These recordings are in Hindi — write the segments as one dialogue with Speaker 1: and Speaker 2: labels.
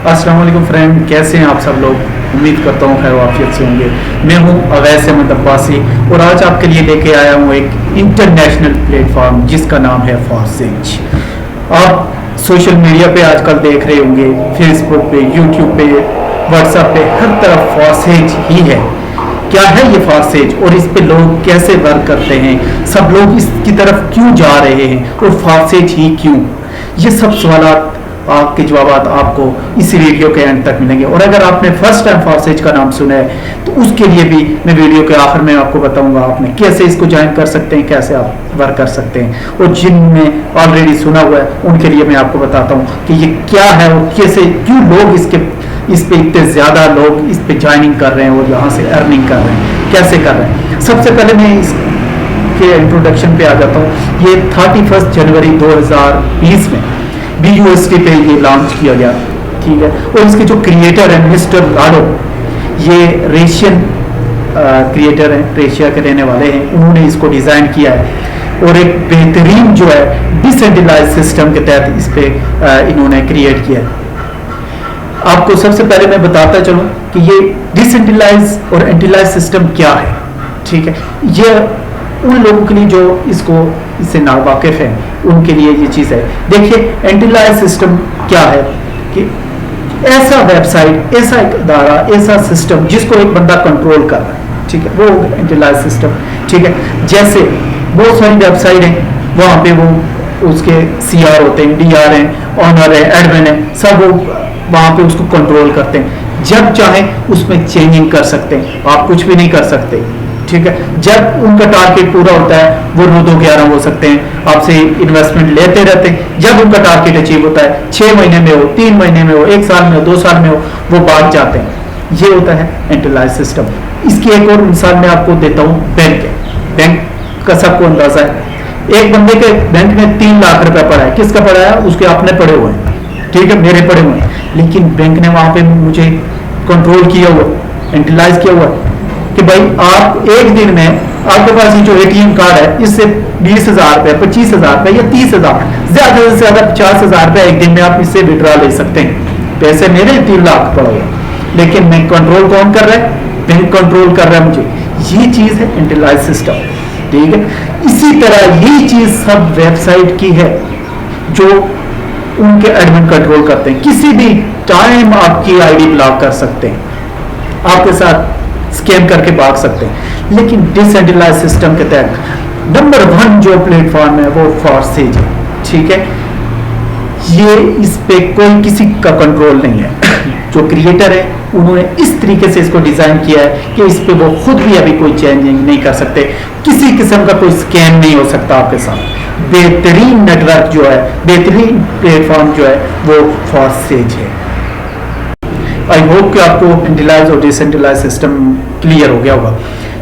Speaker 1: अस्सलाम वालेकुम फ्रेंड, कैसे हैं आप सब लोग। उम्मीद करता हूँ खैर वाफियत से होंगे। मैं हूँ अवैस अहमद अब्बासी और आज आपके लिए लेके आया हूँ एक इंटरनेशनल प्लेटफॉर्म जिसका नाम है फॉरसेज। आप सोशल मीडिया पे आजकल देख रहे होंगे, फेसबुक पे, यूट्यूब पे, व्हाट्सएप पे, हर तरफ फॉरसेज ही है। क्या है ये फॉरसेज और इस पे लोग कैसे वर्क करते हैं, सब लोग इसकी तरफ क्यों जा रहे हैं और फॉरसेज ही क्यों, ये सब सवाल आपके जवाब आपको इस वीडियो के एंड तक मिलेंगे। और अगर आपने फर्स्ट टाइम फॉरसेज का नाम सुना है तो उसके लिए भी मैं वीडियो के आखिर में आपको बताऊंगा आपने कैसे इसको ज्वाइन कर सकते हैं, कैसे आप वर्क कर सकते हैं। और जिनने ऑलरेडी सुना हुआ है उनके लिए मैं आपको बताता हूँ कि ये क्या है और कैसे क्यों लोग इस पे इतने ज्यादा लोग इस पे ज्वाइनिंग कर रहे हैं और यहाँ से अर्निंग कर रहे हैं, कैसे कर रहे हैं। सबसे पहले मैं इसके इंट्रोडक्शन पे आ जाता हूँ। ये 31 जनवरी 2020 में BUSD पे ये लॉन्च किया गया, ठीक है। और इसके जो क्रिएटर हैं मिस्टर लाडो, ये रेशियन क्रिएटर हैं, रेशिया के रहने वाले हैं। उन्होंने इसको डिजाइन किया है और एक बेहतरीन जो है डिसेंट्रलाइज सिस्टम के तहत इस पे इन्होंने क्रिएट किया है। आपको सबसे पहले मैं बताता चलूं कि ये डिसेंट्रलाइज और एंटिलाइज सिस्टम क्या है, ठीक है। ये उन लोगों के लिए जो इससे नावाकिफ है उनके लिए ये चीज़ है। देखिए, एंटिलाइज सिस्टम क्या है कि ऐसा वेबसाइट, ऐसा एक इदारा, ऐसा सिस्टम जिसको एक बंदा कंट्रोल कर रहा है, ठीक है, वो एंटिलाइज सिस्टम, ठीक है। जैसे बहुत सारी वेबसाइट हैं, वहाँ पे वो उसके CR होते हैं, DR हैं, ऑनर है, एडमिन है, सब वो वहाँ पे उसको कंट्रोल करते हैं। जब चाहे उसमें चेंजिंग कर सकते हैं, आप कुछ भी नहीं कर सकते, ठीक है। जब उनका टारगेट पूरा होता है वो 9-2-11 हो सकते हैं, आपसे इन्वेस्टमेंट लेते रहते हैं। जब उनका टारगेट अचीव होता है, 6 महीने में हो, 3 महीने में हो, 1 साल में हो, 2 साल में हो, वो भाग जाते हैं। ये होता है एंटिलाइज सिस्टम। इसकी एक और मिसाल मैं आपको देता हूँ, बैंक का सबको अंदाजा है। एक बंदे के बैंक में 3 लाख रुपया पड़ा है, किसका पड़ा है? उसके अपने पड़े हुए हैं, ठीक है, मेरे पड़े हुए हैं। लेकिन बैंक ने वहां पे मुझे कंट्रोल किया हुआ, एंटिलाइज किया हुआ कि भाई आप एक दिन में आपके पास ये जो ATM कार्ड है इससे 20,000 रुपये, 25,000 रुपये या 30,000, ज्यादा से ज्यादा 50,000 रुपये एक दिन में आप इससे विड्रॉ ले सकते हैं। पैसे मेरे 3 लाख पड़ा हुआ, लेकिन मैं कंट्रोल कौन कर रहा है? बैंक कंट्रोल कर रहा है मुझे। ये चीज है एंटिलाइज सिस्टम, ठीक है। इसी तरह ये चीज सब वेबसाइट की है जो उनके एडमिन कंट्रोल करते हैं। किसी भी टाइम आपकी आईडी ब्लॉक कर सकते हैं, आपके साथ स्कैम करके भाग सकते हैं। लेकिन डिसेंट्रलाइज सिस्टम के तहत नंबर 1 जो प्लेटफॉर्म है वो फॉरसेज है, ठीक है। ये इस पे कोई किसी का कंट्रोल नहीं है। जो क्रिएटर है उन्होंने इस तरीके से इसको डिजाइन किया है कि इस पे वो खुद भी अभी कोई चेंजिंग नहीं कर सकते, किसी किस्म का कोई स्कैम नहीं हो सकता आपके साथ। बेहतरीन नेटवर्क जो है, बेहतरीन प्लेटफॉर्म जो है वो फॉरसेज है। आई होप कि आपको एंटिलाइज और डिसेंट्रलाइज सिस्टम क्लियर हो गया होगा,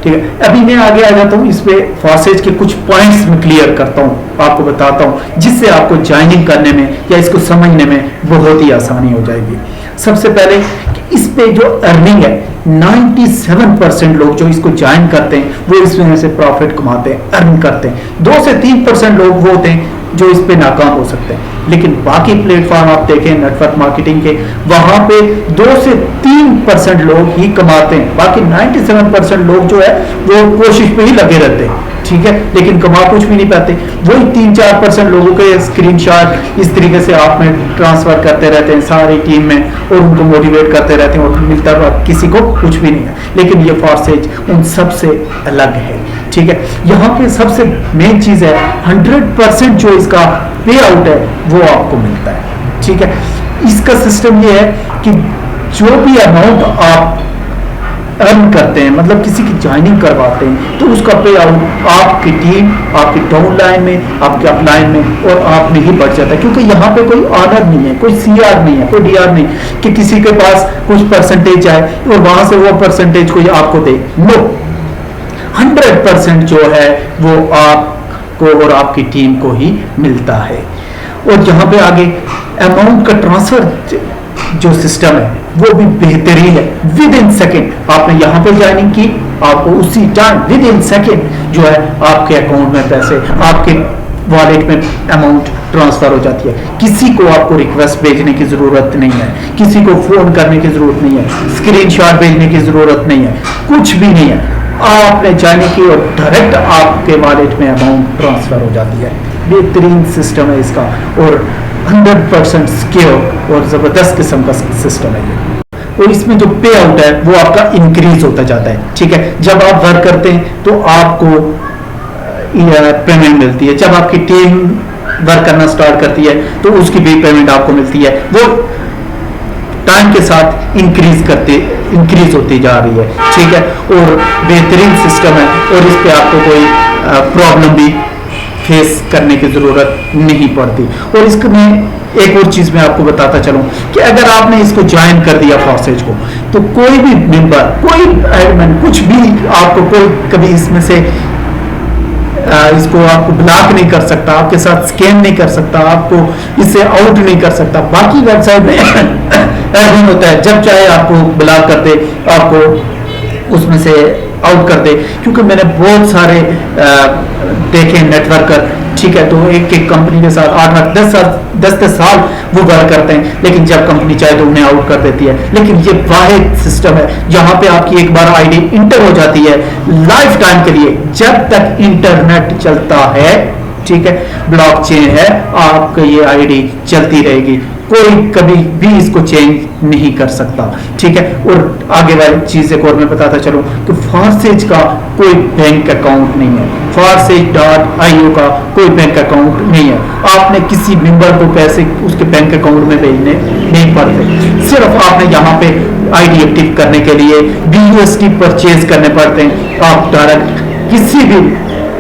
Speaker 1: ठीक है। अभी मैं आगे आ जाता हूँ, इस पे फॉरसेज के कुछ पॉइंट्स में क्लियर करता हूँ, आपको बताता हूँ, जिससे आपको ज्वाइनिंग करने में या इसको समझने में बहुत ही आसानी हो जाएगी। सबसे पहले इस पे जो अर्निंग है, 97% लोग जो इसको ज्वाइन करते हैं वो इसमें से प्रॉफिट कमाते हैं, अर्न करते हैं। 2 से 3% लोग वो होते हैं जो इस पे नाकाम हो सकते हैं। लेकिन बाकी प्लेटफॉर्म आप देखें नेटवर्क मार्केटिंग के, वहां पे 2 से 3% लोग ही कमाते हैं। बाकी 97% लोग जो है वो कोशिश पे ही लगे रहते हैं, ठीक है, लेकिन कमा कुछ भी नहीं पाते। वही 3-4% लोगों के स्क्रीनशॉट इस तरीके से आप में ट्रांसफर करते रहते हैं सारी टीम में और उनको मोटिवेट करते रहते हैं और मिलता किसी को कुछ भी नहीं है। लेकिन ये फॉरसेज उन सबसे अलग है, ठीक है। यहाँ पे सबसे मेन चीज है 100% जो इसका पे आउट है वो आपको मिलता है, ठीक है। इसका सिस्टम ये है कि जो भी अमाउंट आप अर्न करते हैं, मतलब किसी की ज्वाइनिंग करवाते हैं, तो उसका पे आउट आपकी टीम, आपकी डाउन लाइन में, आपके अपलाइन में और आप में ही बढ़ जाता है। क्योंकि यहाँ पे कोई ऑनर नहीं है, कोई CR नहीं है, कोई DR नहीं कि किसी के पास कुछ परसेंटेज आए और वहां से वो परसेंटेज कोई आपको दे। नो, 100% जो है वो आपको और आपकी टीम को ही मिलता है। और यहाँ पे आगे अमाउंट का ट्रांसफर जो सिस्टम है वो भी बेहतरीन है। विद इन सेकेंड आपने यहाँ पे ज्वाइनिंग की, आपको उसी टाइम विद इन सेकेंड जो है आपके अकाउंट में पैसे, आपके वॉलेट में अमाउंट ट्रांसफर हो जाती है। किसी को आपको रिक्वेस्ट भेजने की जरूरत नहीं है, किसी को फोन करने की जरूरत नहीं है, स्क्रीनशॉट भेजने की जरूरत नहीं है, कुछ भी नहीं है। आपने जाने की और डायरेक्ट आपके वॉलेट में अमाउंट ट्रांसफर हो जाती है। बेहतरीन सिस्टम है इसका और 100% सिक्योर और जबरदस्त किस्म का सिस्टम है ये। और इसमें जो पे आउट है वो आपका इंक्रीज होता जाता है, ठीक है। जब आप वर्क करते हैं तो आपको पेमेंट मिलती है, जब आपकी टीम वर्क करना स्टार्ट करती है तो उसकी भी पेमेंट आपको मिलती है। वो टाइम के साथ इंक्रीज होती जा रही है, ठीक है। और बेहतरीन सिस्टम है और इस पे आपको कोई प्रॉब्लम भी फेस करने की जरूरत नहीं पड़ती। और इसमें एक और चीज मैं आपको बताता चलूं कि अगर आपने इसको ज्वाइन कर दिया फॉरसेज को, तो कोई भी मेंबर, कोई एडमिन, कुछ भी आपको कोई कभी इसमें से इसको आपको ब्लॉक नहीं कर सकता, आपके साथ स्कैम नहीं कर सकता, आपको इससे आउट नहीं कर सकता। बाकी वेबसाइट में एडमिन होता है, जब चाहे आपको ब्लॉक कर दे, आपको उसमें से आउट कर दे। क्योंकि मैंने बहुत सारे देखे नेटवर्कर, ठीक है, तो एक एक कंपनी के साथ 8-8 10 साल वो वर्क करते हैं, लेकिन जब कंपनी चाहे तो उन्हें आउट कर देती है। लेकिन ये वाहिद सिस्टम है जहां पे आपकी एक बार आईडी इंटर हो जाती है लाइफ टाइम के लिए, जब तक इंटरनेट चलता है, ठीक है, ब्लॉकचेन है, आपकी ये आईडी चलती रहेगी, कोई कभी भी इसको चेंज नहीं कर सकता, ठीक है। और आगे वाली चीज एक और मैं बताता चलूं कि फारसेज का कोई बैंक अकाउंट नहीं है, farsej.io का कोई बैंक अकाउंट नहीं है। आपने किसी मेंबर को पैसे उसके बैंक अकाउंट में भेजने नहीं पड़ते, सिर्फ आपने यहाँ पे आईडी एक्टिव करने के लिए BUSD परचेज करने पड़ते हैं। आप डायरेक्ट किसी भी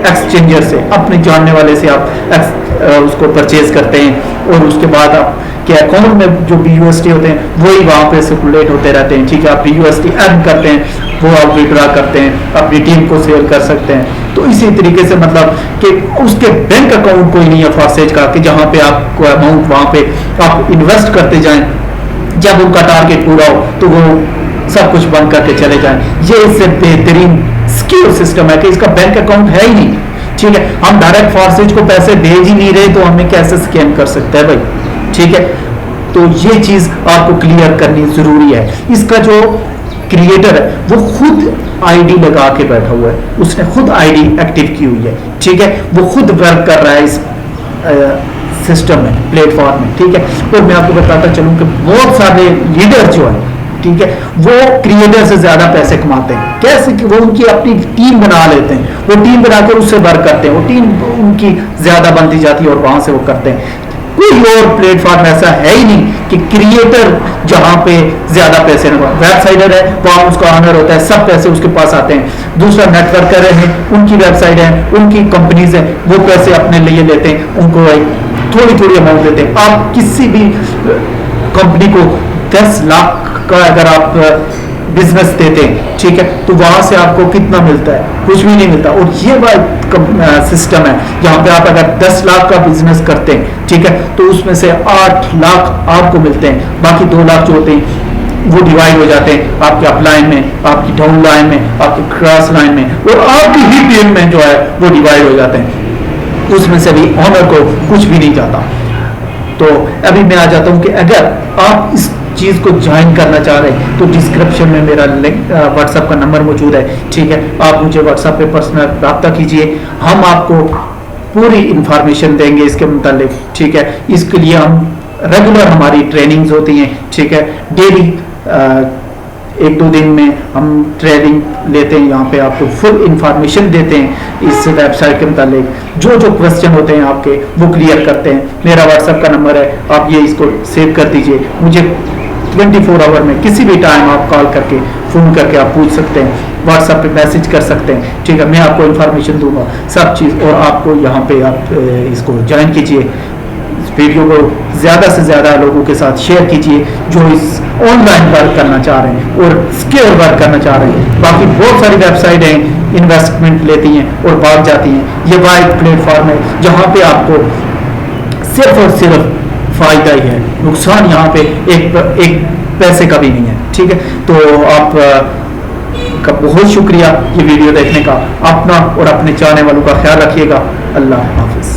Speaker 1: एक्सचेंजर से, अपने जानने वाले से आप उसको परचेज करते हैं और उसके बाद आप के अकाउंट में जो BUSD होते हैं वही वहां पे सर्कुलेट होते रहते हैं, ठीक है। आप BUSD अर्न करते हैं, वो आप विड्रॉ करते हैं, अपनी टीम को सेल कर सकते हैं। तो इसी तरीके से मतलब कि उसके बैंक अकाउंट कोई नहीं है फॉरसेज का कि जहां पे आपको अमाउंट वहां पे आप इन्वेस्ट करते जाएं, जब उनका टारगेट पूरा हो तो वो सब कुछ बंद करके चले जाएं। ये इससे बेहतरीन सिक्योर सिस्टम है कि इसका बैंक अकाउंट है ही नहीं, ठीक है। हम डायरेक्ट फॉरसेज को पैसे भेज ही नहीं रहे तो हमें कैसे स्कैम कर सकते हैं भाई, ठीक है। तो ये चीज आपको क्लियर करनी जरूरी है। इसका जो क्रिएटर है वो खुद आईडी लगा के बैठा हुआ है, उसने खुद आईडी एक्टिव की हुई है, ठीक है। वो खुद वर्क कर रहा है इस सिस्टम में, प्लेटफॉर्म में, ठीक है। और मैं आपको बताता चलूं कि बहुत सारे लीडर जो है, ठीक है, वो क्रिएटर से ज्यादा पैसे कमाते हैं। कैसे कि वो उनकी अपनी टीम बना लेते हैं, वो टीम बनाकर उससे वर्क करते हैं, वो टीम उनकी ज्यादा बनती जाती है और वहां से वो करते हैं। कोई और प्लेटफॉर्म ऐसा है ही नहीं कि क्रिएटर जहां पे ज्यादा पैसे न, वेबसाइटर है वहां उसका ऑनर होता है, सब पैसे उसके पास आते हैं। दूसरा नेटवर्कर है, उनकी वेबसाइट है, उनकी कंपनीज है, वो पैसे अपने लिए लेते हैं, उनको थोड़ी थोड़ी अमाउंट देते हैं। आप किसी भी कंपनी को 10 लाख का अगर आप बिजनेस देते हैं, ठीक है, तो वहां से आपको कितना मिलता है? कुछ भी नहीं मिलता। और ये सिस्टम है जहां पे आप अगर 10 लाख का बिजनेस करते हैं, ठीक है, तो उसमें से 8 लाख आपको मिलते हैं, बाकी 2 लाख जो होते हैं वो डिवाइड हो जाते हैं आपके अप लाइन में, आपकी डाउन लाइन में, आपकी क्रॉस लाइन में, और आपकी ही टीम में जो है वो डिवाइड हो जाते हैं। उसमें से भी ऑनर को कुछ भी नहीं जाता। तो अभी मैं आ जाता हूं कि अगर आप इस चीज को ज्वाइन करना चाह रहे हैं तो डिस्क्रिप्शन में मेरा लिंक, व्हाट्सएप का नंबर मौजूद है, ठीक है। आप मुझे व्हाट्सएप पे पर्सनल रब्ता कीजिए, हम आपको पूरी इंफॉर्मेशन देंगे इसके मुतालिक, ठीक है। इसके लिए हम रेगुलर हमारी ट्रेनिंग्स होती हैं, ठीक है, डेली 1-2 दिन में हम ट्रेनिंग लेते हैं, यहाँ पे आपको फुल इंफॉर्मेशन देते हैं इस वेबसाइट के मुतालिक। जो जो क्वेश्चन होते हैं आपके वो क्लियर करते हैं। मेरा व्हाट्सएप का नंबर है, आप ये इसको सेव कर दीजिए। मुझे 24 आवर में किसी भी टाइम आप कॉल करके फ़ोन करके आप पूछ सकते हैं, व्हाट्सएप पे मैसेज कर सकते हैं, ठीक है। मैं आपको इन्फॉर्मेशन दूंगा सब चीज़, और आपको यहाँ पे आप इसको ज्वाइन कीजिए। इस वीडियो को ज़्यादा से ज़्यादा लोगों के साथ शेयर कीजिए जो इस ऑनलाइन वर्क करना चाह रहे हैं और सिक्योर वर्क करना चाह रहे हैं। बाकी बहुत सारी वेबसाइट हैं, इन्वेस्टमेंट लेती हैं और भाग जाती हैं। ये वाइड प्लेटफॉर्म है जहाँ पे आपको सिर्फ और सिर्फ फायदा ही है, नुकसान यहाँ पे एक पैसे का भी नहीं है, ठीक है। तो आप का बहुत शुक्रिया ये वीडियो देखने का। अपना और अपने चाहने वालों का ख्याल रखिएगा। अल्लाह हाफिज।